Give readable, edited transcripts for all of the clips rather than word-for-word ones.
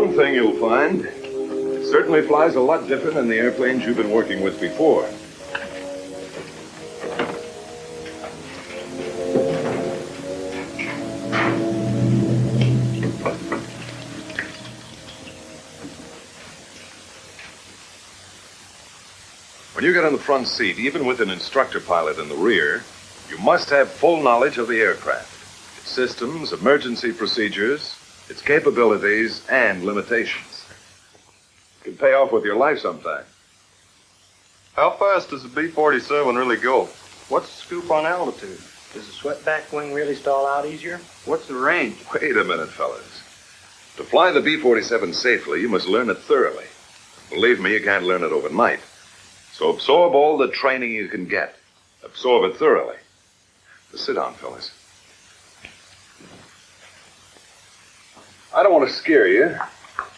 one thing you'll find. It certainly flies a lot different than the airplanes you've been working with before. When you get in the front seat, even with an instructor pilot in the rear, you must have full knowledge of the aircraft, its systems, emergency procedures, its capabilities, and limitations. It can pay off with your life sometime. How fast does the B-47 really go? What's the scoop on altitude? Does the swept-back wing really stall out easier? What's the range? Wait a minute, fellas. To fly the B-47 safely, you must learn it thoroughly. Believe me, you can't learn it overnight. So absorb all the training you can get. Absorb it thoroughly. Now sit down, fellas. I don't want to scare you.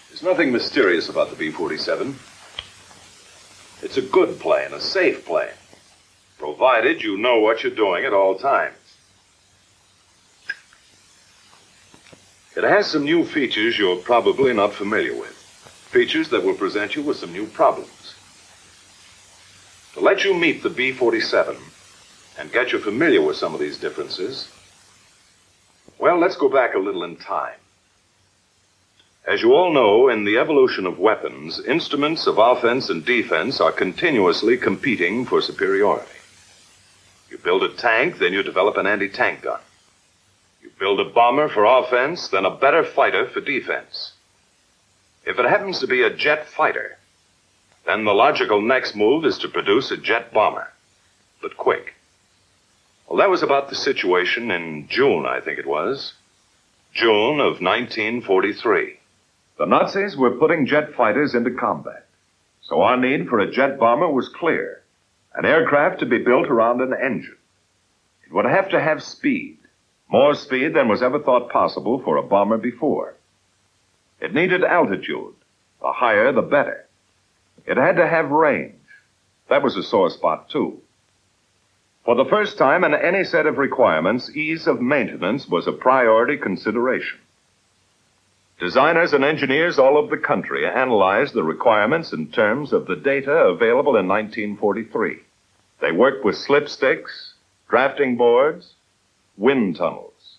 There's nothing mysterious about the B-47. It's a good plane, a safe plane, provided you know what you're doing at all times. It has some new features you're probably not familiar with. Features that will present you with some new problems. To let you meet the B-47 and get you familiar with some of these differences, well, let's go back a little in time. As you all know, in the evolution of weapons, instruments of offense and defense are continuously competing for superiority. You build a tank, then you develop an anti-tank gun. You build a bomber for offense, then a better fighter for defense. If it happens to be a jet fighter, then the logical next move is to produce a jet bomber, but quick. Well, that was about the situation in June, I think it was. June of 1943. The Nazis were putting jet fighters into combat. So our need for a jet bomber was clear. An aircraft to be built around an engine. It would have to have speed. More speed than was ever thought possible for a bomber before. It needed altitude. The higher, the better. It had to have range. That was a sore spot, too. For the first time in any set of requirements, ease of maintenance was a priority consideration. Designers and engineers all over the country analyzed the requirements in terms of the data available in 1943. They worked with slipsticks, drafting boards, wind tunnels.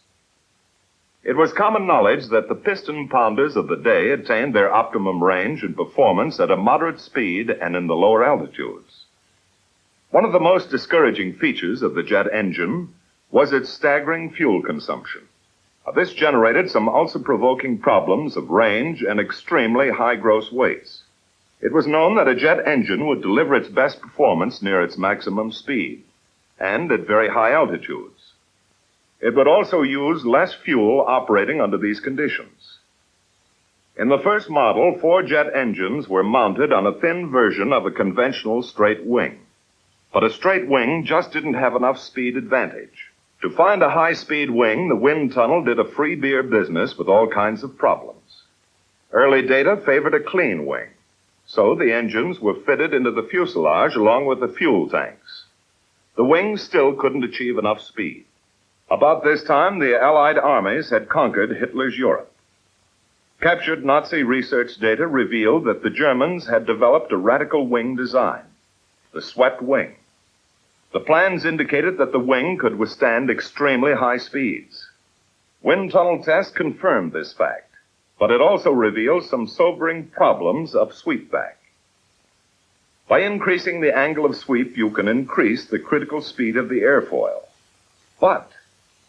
It was common knowledge that the piston pounders of the day attained their optimum range and performance at a moderate speed and in the lower altitudes. One of the most discouraging features of the jet engine was its staggering fuel consumption. This generated some also-provoking problems of range and extremely high gross weights. It was known that a jet engine would deliver its best performance near its maximum speed and at very high altitudes. It would also use less fuel operating under these conditions. In the first model, 4 jet engines were mounted on a thin version of a conventional straight wing. But a straight wing just didn't have enough speed advantage. To find a high-speed wing, the wind tunnel did a free beer business with all kinds of problems. Early data favored a clean wing, so the engines were fitted into the fuselage along with the fuel tanks. The wings still couldn't achieve enough speed. About this time, the Allied armies had conquered Hitler's Europe. Captured Nazi research data revealed that the Germans had developed a radical wing design, the swept wing. The plans indicated that the wing could withstand extremely high speeds. Wind tunnel tests confirmed this fact, but it also revealed some sobering problems of sweepback. By increasing the angle of sweep, you can increase the critical speed of the airfoil. But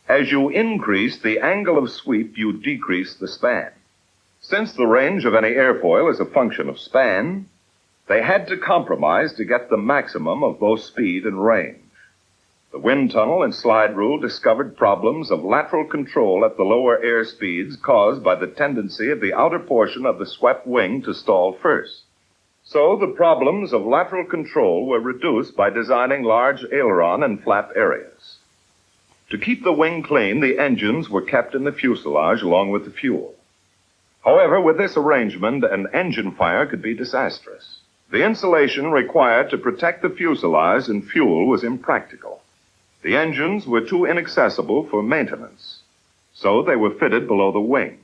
as you increase the angle of sweep, you decrease the span. Since the range of any airfoil is a function of span, they had to compromise to get the maximum of both speed and range. The wind tunnel and slide rule discovered problems of lateral control at the lower air speeds caused by the tendency of the outer portion of the swept wing to stall first. So the problems of lateral control were reduced by designing large aileron and flap areas. To keep the wing clean, the engines were kept in the fuselage along with the fuel. However, with this arrangement, an engine fire could be disastrous. The insulation required to protect the fuselage and fuel was impractical. The engines were too inaccessible for maintenance, so they were fitted below the wing.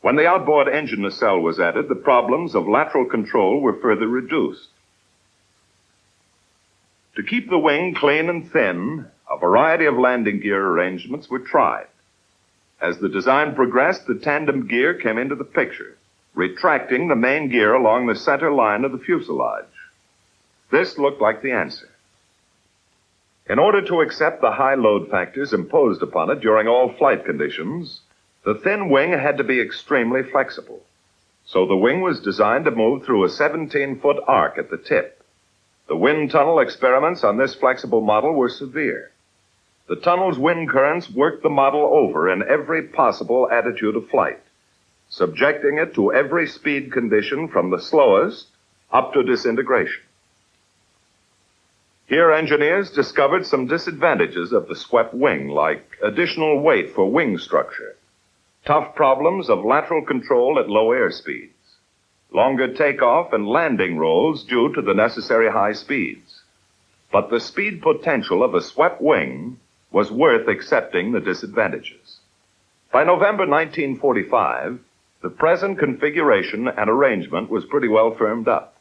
When the outboard engine nacelle was added, the problems of lateral control were further reduced. To keep the wing clean and thin, a variety of landing gear arrangements were tried. As the design progressed, the tandem gear came into the picture, retracting the main gear along the center line of the fuselage. This looked like the answer. In order to accept the high load factors imposed upon it during all flight conditions, the thin wing had to be extremely flexible. So the wing was designed to move through a 17-foot arc at the tip. The wind tunnel experiments on this flexible model were severe. The tunnel's wind currents worked the model over in every possible attitude of flight, subjecting it to every speed condition from the slowest up to disintegration. Here, engineers discovered some disadvantages of the swept wing, like additional weight for wing structure, tough problems of lateral control at low air speeds, longer takeoff and landing rolls due to the necessary high speeds. But the speed potential of a swept wing was worth accepting the disadvantages. By November 1945, the present configuration and arrangement was pretty well firmed up,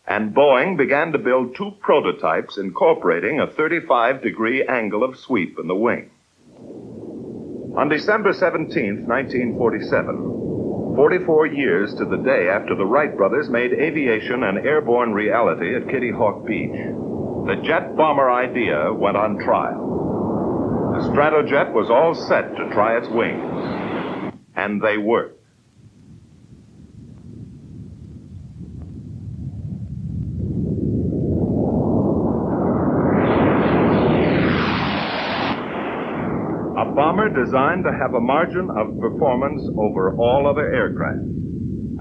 and Boeing began to build 2 prototypes incorporating a 35-degree angle of sweep in the wing. On December 17, 1947, 44 years to the day after the Wright brothers made aviation an airborne reality at Kitty Hawk Beach, the jet bomber idea went on trial. The Stratojet was all set to try its wings, and they worked. A bomber designed to have a margin of performance over all other aircraft.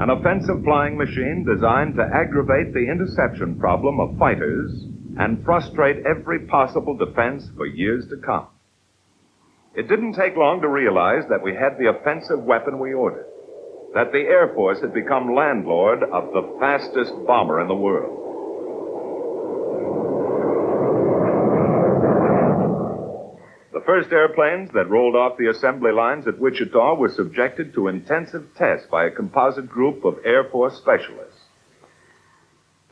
An offensive flying machine designed to aggravate the interception problem of fighters and frustrate every possible defense for years to come. It didn't take long to realize that we had the offensive weapon we ordered, that the Air Force had become landlord of the fastest bomber in the world. The first airplanes that rolled off the assembly lines at Wichita were subjected to intensive tests by a composite group of Air Force specialists.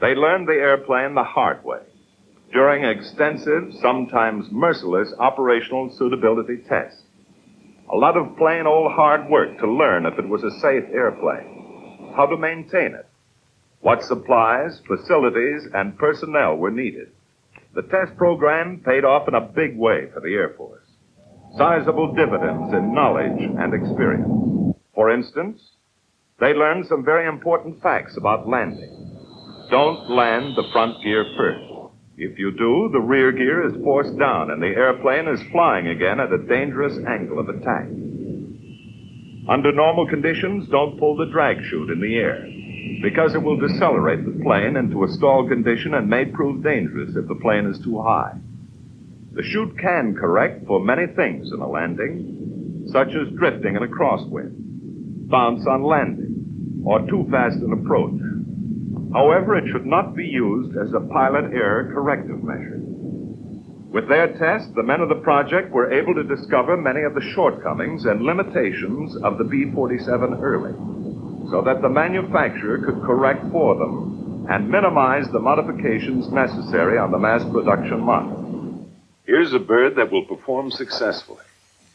They learned the airplane the hard way, during extensive, sometimes merciless operational suitability tests. A lot of plain old hard work to learn if it was a safe airplane, how to maintain it, what supplies, facilities, and personnel were needed. The test program paid off in a big way for the Air Force. Sizable dividends in knowledge and experience. For instance, they learned some very important facts about landing. Don't land the front gear first. If you do, the rear gear is forced down and the airplane is flying again at a dangerous angle of attack. Under normal conditions, don't pull the drag chute in the air, because it will decelerate the plane into a stall condition and may prove dangerous if the plane is too high. The chute can correct for many things in a landing, such as drifting in a crosswind, bounce on landing, or too fast an approach. However, it should not be used as a pilot error corrective measure. With their test, the men of the project were able to discover many of the shortcomings and limitations of the B-47 early, so that the manufacturer could correct for them and minimize the modifications necessary on the mass production model. Here's a bird that will perform successfully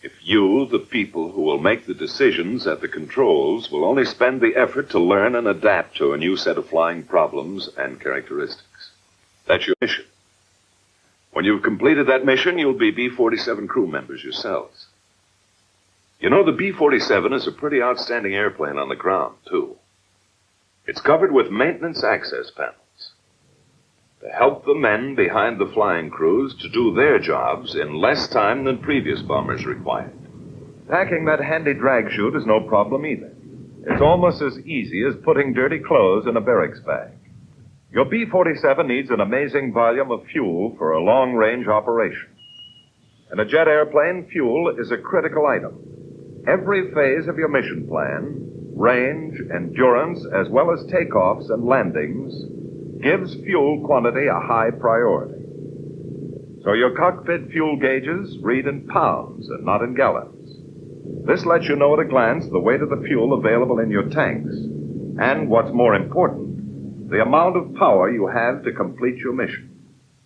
if you, the people who will make the decisions at the controls, will only spend the effort to learn and adapt to a new set of flying problems and characteristics. That's your mission. When you've completed that mission, you'll be B-47 crew members yourselves. You know, the B-47 is a pretty outstanding airplane on the ground, too. It's covered with maintenance access panels to help the men behind the flying crews to do their jobs in less time than previous bombers required. Packing that handy drag chute is no problem either. It's almost as easy as putting dirty clothes in a barracks bag. Your B-47 needs an amazing volume of fuel for a long-range operation. In a jet airplane, fuel is a critical item. Every phase of your mission plan, range, endurance, as well as takeoffs and landings, gives fuel quantity a high priority. So your cockpit fuel gauges read in pounds and not in gallons. This lets you know at a glance the weight of the fuel available in your tanks, and what's more important, the amount of power you have to complete your mission.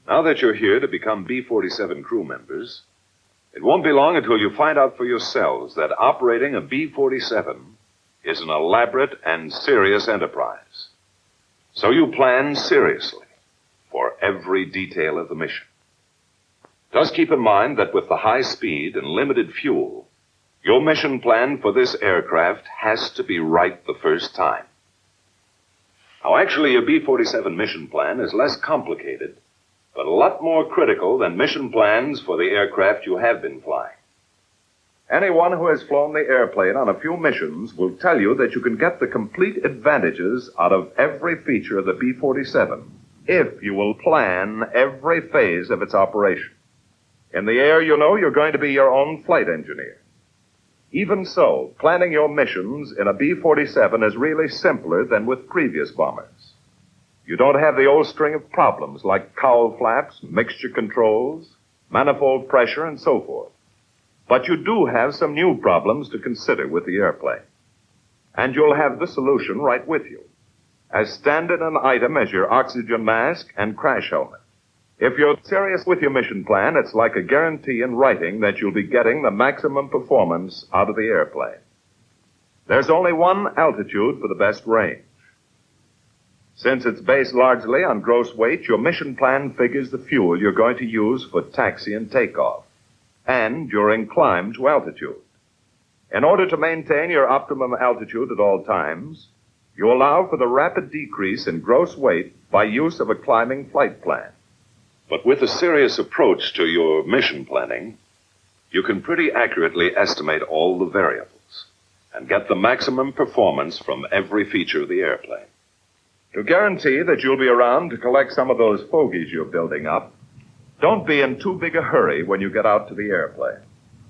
Now that you're here to become B-47 crew members, it won't be long until you find out for yourselves that operating a B-47 is an elaborate and serious enterprise. So you plan seriously for every detail of the mission. Just keep in mind that with the high speed and limited fuel, your mission plan for this aircraft has to be right the first time. Now, actually, a B-47 mission plan is less complicated, but a lot more critical than mission plans for the aircraft you have been flying. Anyone who has flown the airplane on a few missions will tell you that you can get the complete advantages out of every feature of the B-47 if you will plan every phase of its operation. In the air, you know you're going to be your own flight engineer. Even so, planning your missions in a B-47 is really simpler than with previous bombers. You don't have the old string of problems like cowl flaps, mixture controls, manifold pressure, and so forth. But you do have some new problems to consider with the airplane. And you'll have the solution right with you, as standard an item as your oxygen mask and crash helmet. If you're serious with your mission plan, it's like a guarantee in writing that you'll be getting the maximum performance out of the airplane. There's only one altitude for the best range. Since it's based largely on gross weight, your mission plan figures the fuel you're going to use for taxi and takeoff, and during climb to altitude. In order to maintain your optimum altitude at all times, you allow for the rapid decrease in gross weight by use of a climbing flight plan. But with a serious approach to your mission planning, you can pretty accurately estimate all the variables and get the maximum performance from every feature of the airplane. To guarantee that you'll be around to collect some of those fogies you're building up, don't be in too big a hurry when you get out to the airplane.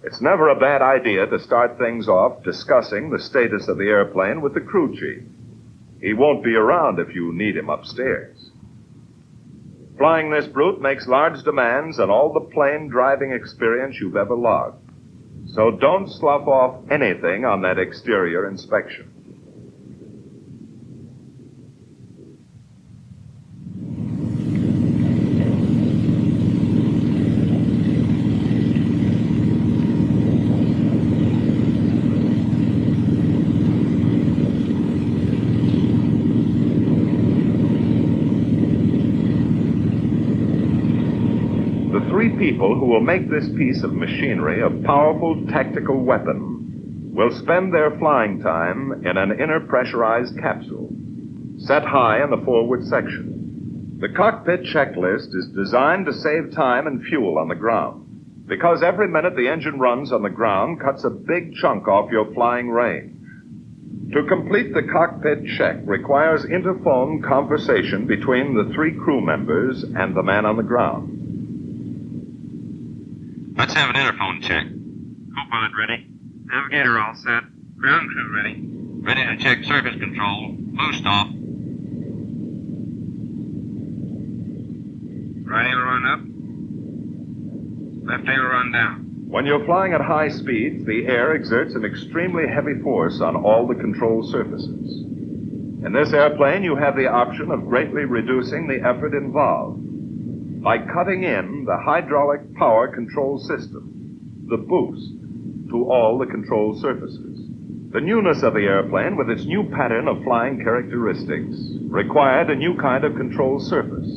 It's never a bad idea to start things off discussing the status of the airplane with the crew chief. He won't be around if you need him upstairs. Flying this brute makes large demands on all the plane driving experience you've ever logged. So don't slough off anything on that exterior inspection. People who will make this piece of machinery a powerful tactical weapon will spend their flying time in an inner pressurized capsule, set high in the forward section. The cockpit checklist is designed to save time and fuel on the ground, because every minute the engine runs on the ground cuts a big chunk off your flying range. To complete the cockpit check requires interphone conversation between the three crew members and the man on the ground. Let's have an interphone check. Co-pilot ready. Navigator all set. Ground crew ready. Ready to check surface control. Boost off. Right aileron up. Left aileron down. When you're flying at high speeds, the air exerts an extremely heavy force on all the control surfaces. In this airplane, you have the option of greatly reducing the effort involved by cutting in the hydraulic power control system, the boost, to all the control surfaces. The newness of the airplane, with its new pattern of flying characteristics, required a new kind of control surface,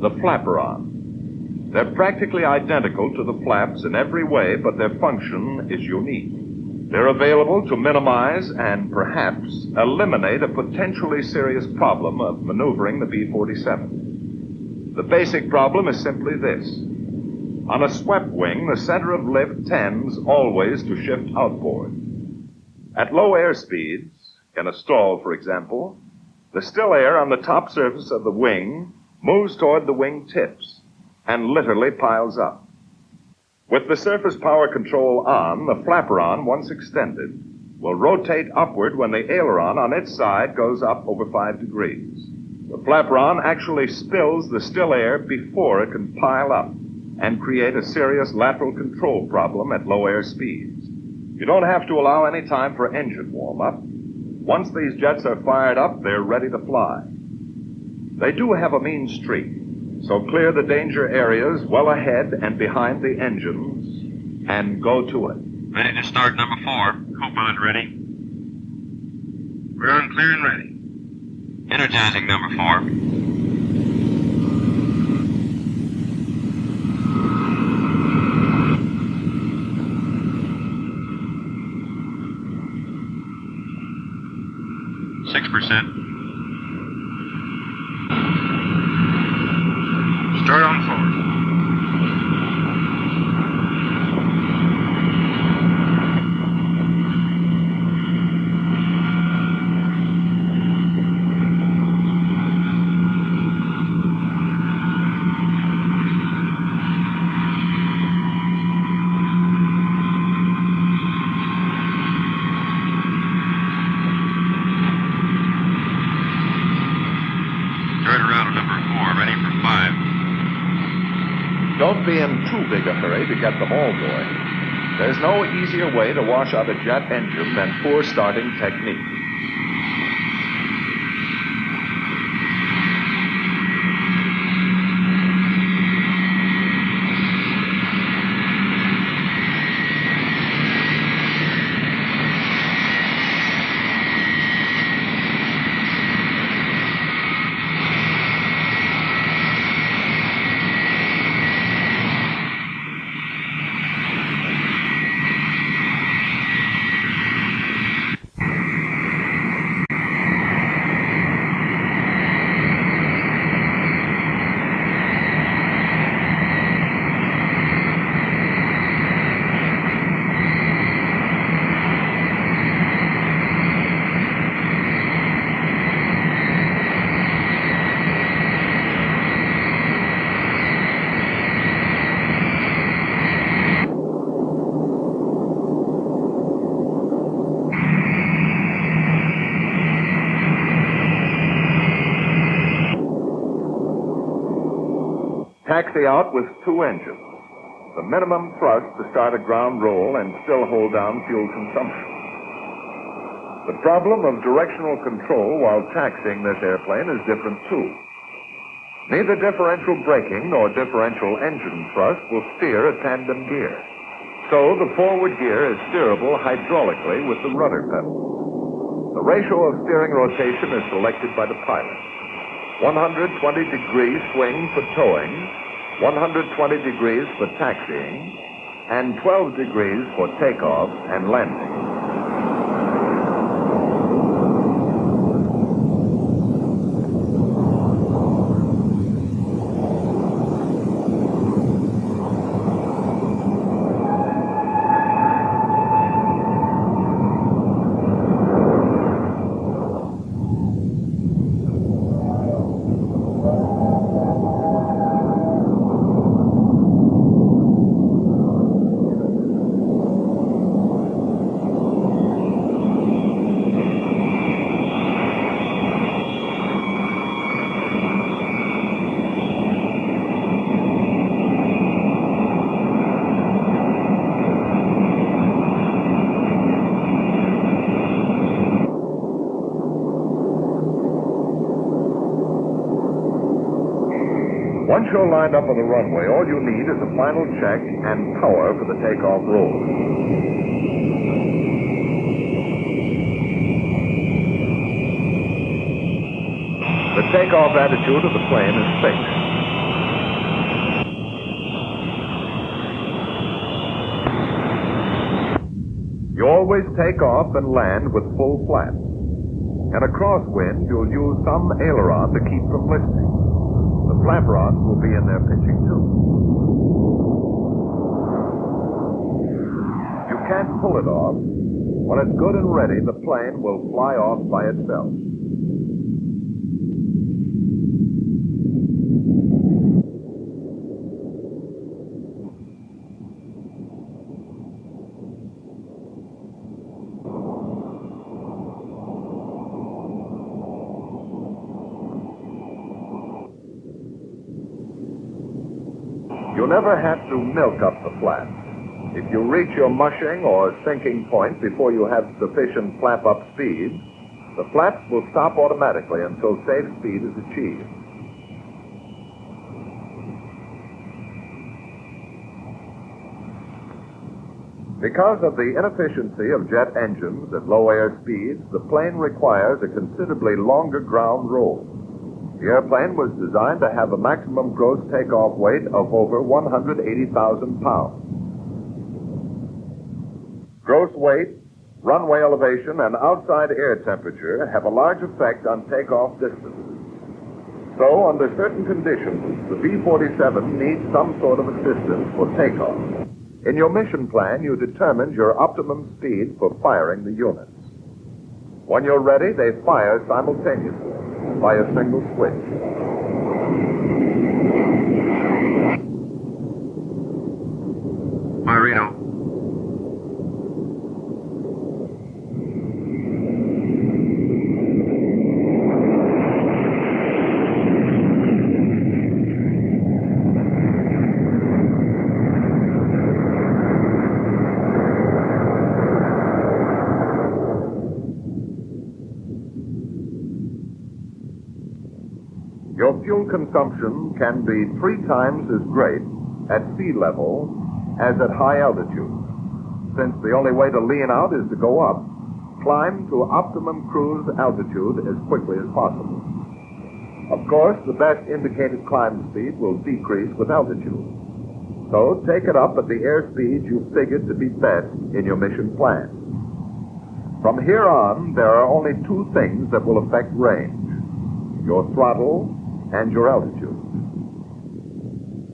the flaperon. They're practically identical to the flaps in every way, but their function is unique. They're available to minimize and perhaps eliminate a potentially serious problem of maneuvering the B-47. The basic problem is simply this. On a swept wing, the center of lift tends always to shift outboard. At low air speeds, in a stall, for example, the still air on the top surface of the wing moves toward the wing tips and literally piles up. With the surface power control on, the flaperon, once extended, will rotate upward when the aileron on its side goes up over 5 degrees. The flaperon actually spills the still air before it can pile up and create a serious lateral control problem at low air speeds. You don't have to allow any time for engine warm-up. Once these jets are fired up, they're ready to fly. They do have a mean streak, so clear the danger areas well ahead and behind the engines, and go to it. Ready to start number 4. Co-pilot ready. We're on clear and ready. Energizing number 4. 6%. Start on forward. Don't be in too big a hurry to get them all going. There's no easier way to wash out a jet engine than poor starting technique. Taxi out with 2 engines. The minimum thrust to start a ground roll and still hold down fuel consumption. The problem of directional control while taxiing this airplane is different too. Neither differential braking nor differential engine thrust will steer a tandem gear. So the forward gear is steerable hydraulically with the rudder pedal. The ratio of steering rotation is selected by the pilot. 120-degree swing for towing, 120 degrees for taxiing, and 12 degrees for takeoff and landing. Once you're lined up on the runway, all you need is a final check and power for the takeoff roll. The takeoff attitude of the plane is fixed. You always take off and land with full flaps. And a crosswind, you'll use some aileron to keep from listing. The flap rods will be in there pitching too. You can't pull it off. When it's good and ready, the plane will fly off by itself. You never have to milk up the flaps. If you reach your mushing or sinking point before you have sufficient flap-up speed, the flaps will stop automatically until safe speed is achieved. Because of the inefficiency of jet engines at low air speeds, the plane requires a considerably longer ground roll. The airplane was designed to have a maximum gross takeoff weight of over 180,000 pounds. Gross weight, runway elevation, and outside air temperature have a large effect on takeoff distances. So, under certain conditions, the B-47 needs some sort of assistance for takeoff. In your mission plan, you determined your optimum speed for firing the units. When you're ready, they fire simultaneously by a single switch. Marino. Your fuel consumption can be 3 times as great at sea level as at high altitude. Since the only way to lean out is to go up, climb to optimum cruise altitude as quickly as possible. Of course, the best indicated climb speed will decrease with altitude. So take it up at the airspeed you figured to be best in your mission plan. From here on, there are only 2 things that will affect range: your throttle and your altitude.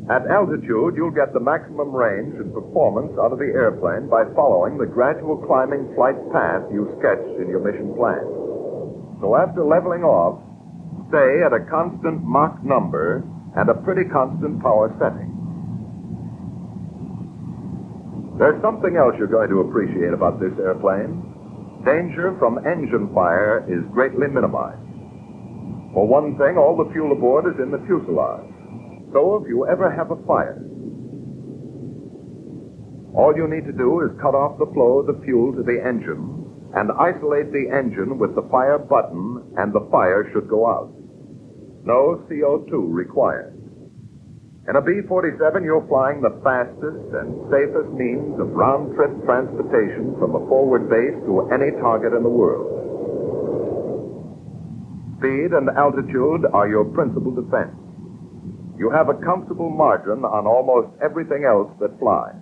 At altitude, you'll get the maximum range and performance out of the airplane by following the gradual climbing flight path you sketched in your mission plan. So after leveling off, stay at a constant Mach number and a pretty constant power setting. There's something else you're going to appreciate about this airplane. Danger from engine fire is greatly minimized. For one thing, all the fuel aboard is in the fuselage. So if you ever have a fire, all you need to do is cut off the flow of the fuel to the engine and isolate the engine with the fire button, and the fire should go out. No CO2 required. In a B-47, you're flying the fastest and safest means of round-trip transportation from a forward base to any target in the world. Speed and altitude are your principal defense. You have a comfortable margin on almost everything else that flies.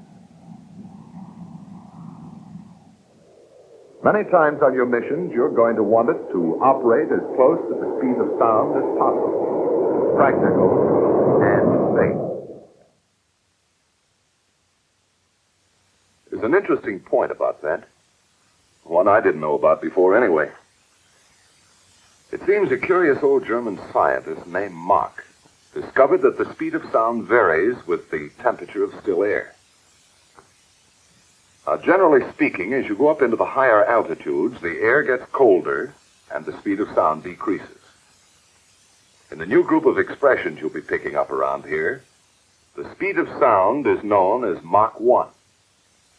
Many times on your missions, you're going to want it to operate as close to the speed of sound as possible. Practical and safe. There's an interesting point about that. One I didn't know about before anyway. It seems a curious old German scientist named Mach discovered that the speed of sound varies with the temperature of still air. Now, generally speaking, as you go up into the higher altitudes, the air gets colder and the speed of sound decreases. In the new group of expressions you'll be picking up around here, the speed of sound is known as Mach 1.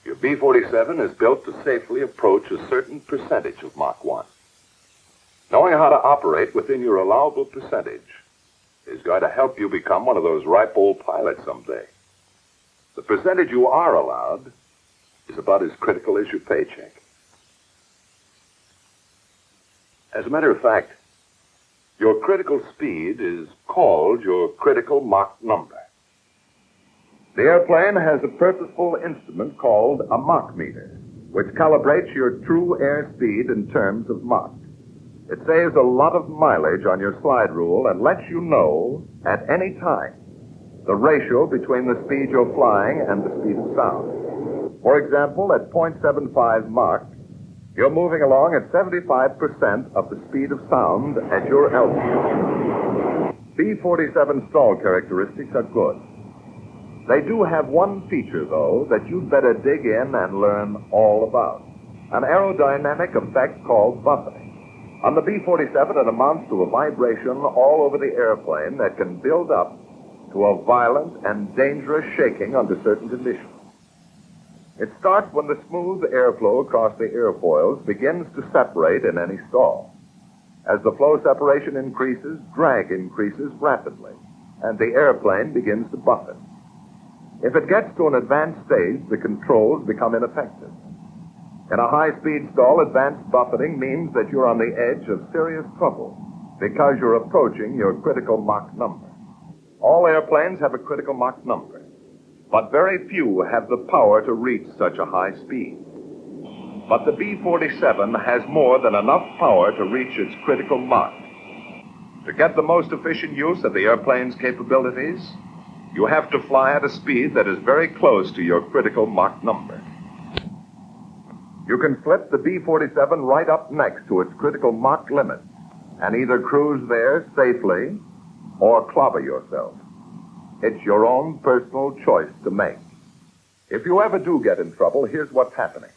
Your B-47 is built to safely approach a certain percentage of Mach 1. Knowing how to operate within your allowable percentage is going to help you become one of those ripe old pilots someday. The percentage you are allowed is about as critical as your paycheck. As a matter of fact, your critical speed is called your critical Mach number. The airplane has a purposeful instrument called a Mach meter, which calibrates your true airspeed in terms of Mach. It saves a lot of mileage on your slide rule and lets you know at any time the ratio between the speed you're flying and the speed of sound. For example, at 0.75 Mach, you're moving along at 75% of the speed of sound at your altitude. B-47 stall characteristics are good. They do have one feature, though, that you'd better dig in and learn all about. An aerodynamic effect called buffeting. On the B-47, it amounts to a vibration all over the airplane that can build up to a violent and dangerous shaking under certain conditions. It starts when the smooth airflow across the airfoils begins to separate in any stall. As the flow separation increases, drag increases rapidly, and the airplane begins to buffet. If it gets to an advanced stage, the controls become ineffective. In a high-speed stall, advanced buffeting means that you're on the edge of serious trouble because you're approaching your critical Mach number. All airplanes have a critical Mach number, but very few have the power to reach such a high speed. But the B-47 has more than enough power to reach its critical Mach. To get the most efficient use of the airplane's capabilities, you have to fly at a speed that is very close to your critical Mach number. You can slip the B-47 right up next to its critical Mach limit and either cruise there safely or clobber yourself. It's your own personal choice to make. If you ever do get in trouble, here's what's happening.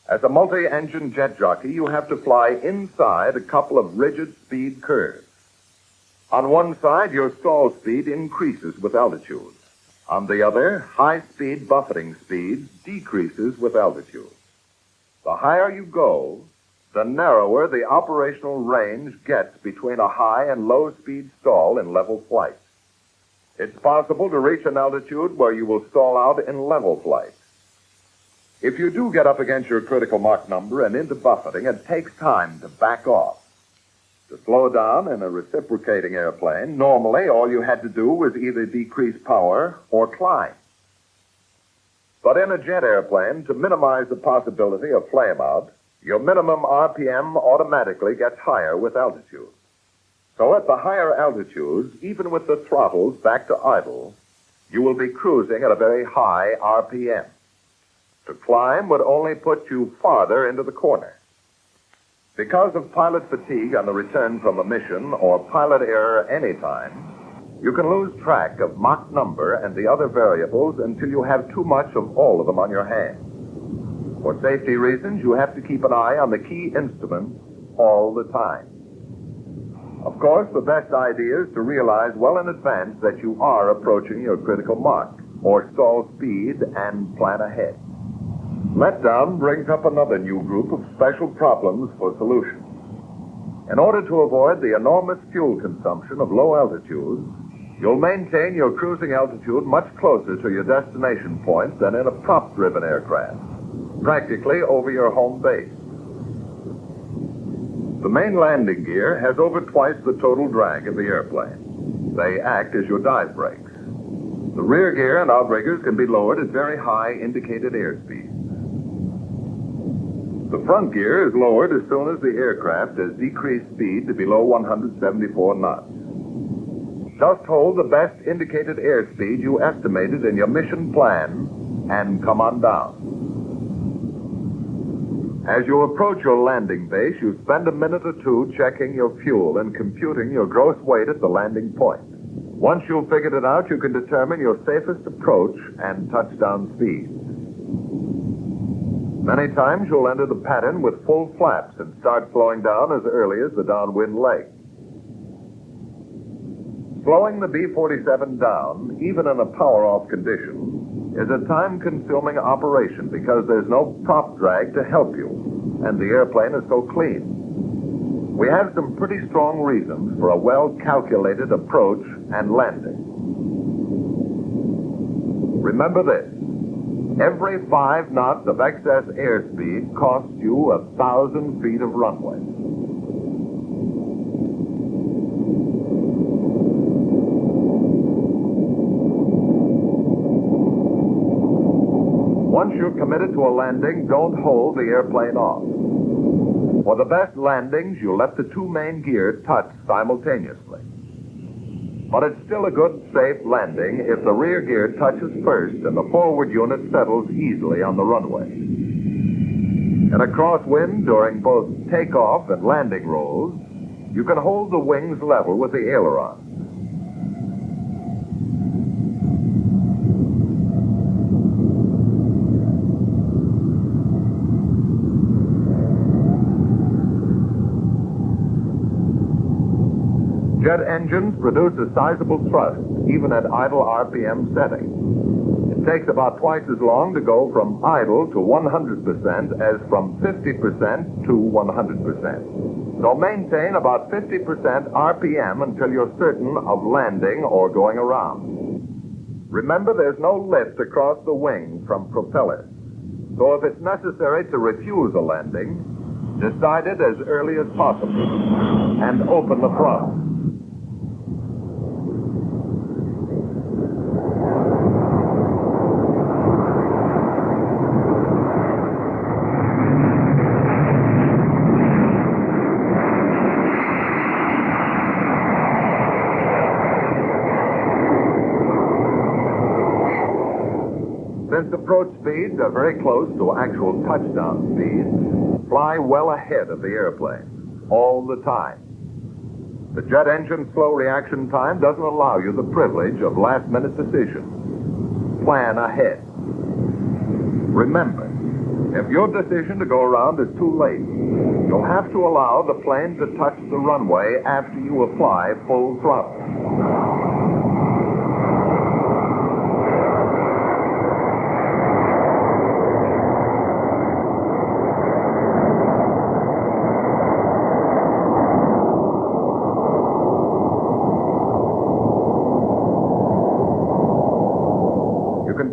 As a multi-engine jet jockey, you have to fly inside a couple of rigid speed curves. On one side, your stall speed increases with altitude. On the other, high-speed buffeting speed decreases with altitude. The higher you go, the narrower the operational range gets between a high and low-speed stall in level flight. It's possible to reach an altitude where you will stall out in level flight. If you do get up against your critical Mach number and into buffeting, it takes time to back off. To slow down in a reciprocating airplane, normally all you had to do was either decrease power or climb. But in a jet airplane, to minimize the possibility of flameout, your minimum RPM automatically gets higher with altitude. So at the higher altitudes, even with the throttles back to idle, you will be cruising at a very high RPM. To climb would only put you farther into the corner. Because of pilot fatigue on the return from a mission or pilot error anytime, you can lose track of Mach number and the other variables until you have too much of all of them on your hands. For safety reasons, you have to keep an eye on the key instruments all the time. Of course, the best idea is to realize well in advance that you are approaching your critical Mach or stall speed and plan ahead. Letdown brings up another new group of special problems for solution. In order to avoid the enormous fuel consumption of low altitudes, you'll maintain your cruising altitude much closer to your destination point than in a prop-driven aircraft, practically over your home base. The main landing gear has over twice the total drag of the airplane. They act as your dive brakes. The rear gear and outriggers can be lowered at very high indicated airspeeds. The front gear is lowered as soon as the aircraft has decreased speed to below 174 knots. Just hold the best indicated airspeed you estimated in your mission plan and come on down. As you approach your landing base, you spend a minute or two checking your fuel and computing your gross weight at the landing point. Once you've figured it out, you can determine your safest approach and touchdown speed. Many times you'll enter the pattern with full flaps and start slowing down as early as the downwind leg. Slowing the B-47 down, even in a power-off condition, is a time-consuming operation because there's no prop drag to help you, and the airplane is so clean. We have some pretty strong reasons for a well-calculated approach and landing. Remember this. Every 5 knots of excess airspeed costs you 1,000 feet of runway. Once you're committed to a landing, don't hold the airplane off. For the best landings, you let the 2 main gears touch simultaneously. But it's still a good, safe landing if the rear gear touches first and the forward unit settles easily on the runway. In a crosswind during both takeoff and landing rolls, you can hold the wings level with the aileron. Jet engines produce a sizable thrust, even at idle RPM setting. It It takes about twice as long to go from idle to 100% as from 50% to 100%. So maintain about 50% RPM until you're certain of landing or going around. Remember, there's no lift across the wing from propellers. So if it's necessary to refuse a landing, decide it as early as possible and open the throttle. Since approach speeds are very close to actual touchdown speeds, fly well ahead of the airplane, all the time. The jet engine slow reaction time doesn't allow you the privilege of last-minute decisions. Plan ahead. Remember, if your decision to go around is too late, you'll have to allow the plane to touch the runway after you apply full throttle.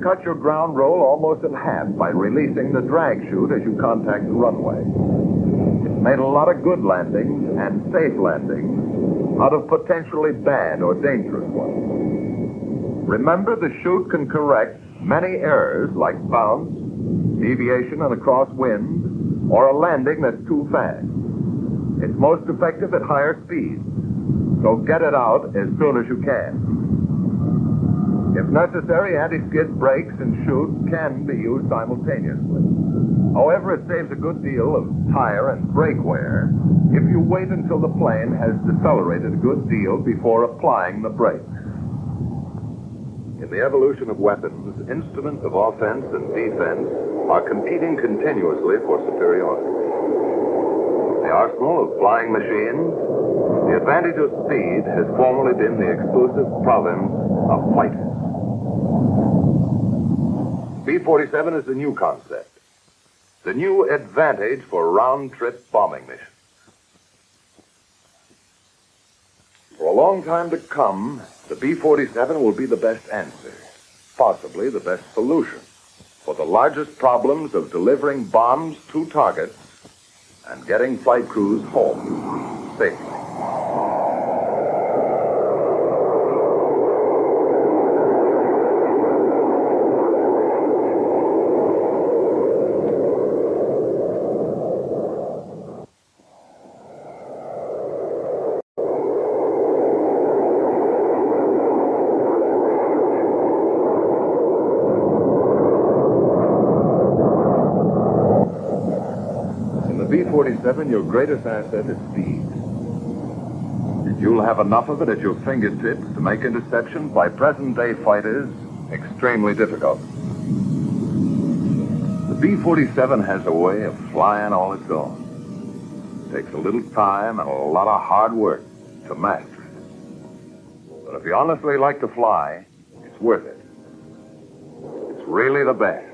Cut your ground roll almost in half by releasing the drag chute as you contact the runway. It's made a lot of good landings and safe landings out of potentially bad or dangerous ones. Remember, the chute can correct many errors like bounce, deviation in a crosswind, or a landing that's too fast. It's most effective at higher speeds, so get it out as soon as you can. If necessary, anti-skid brakes and chute can be used simultaneously. However, it saves a good deal of tire and brake wear if you wait until the plane has decelerated a good deal before applying the brakes. In the evolution of weapons, instruments of offense and defense are competing continuously for superiority. The arsenal of flying machines, the advantage of speed has formerly been the exclusive province of fighters. B-47 is the new concept, the new advantage for round-trip bombing missions. For a long time to come, the B-47 will be the best answer, possibly the best solution, for the largest problems of delivering bombs to targets and getting flight crews home safely. B-47, your greatest asset is speed. You'll have enough of it at your fingertips to make interceptions by present-day fighters extremely difficult. The B-47 has a way of flying all its own. It takes a little time and a lot of hard work to master it. But if you honestly like to fly, it's worth it. It's really the best.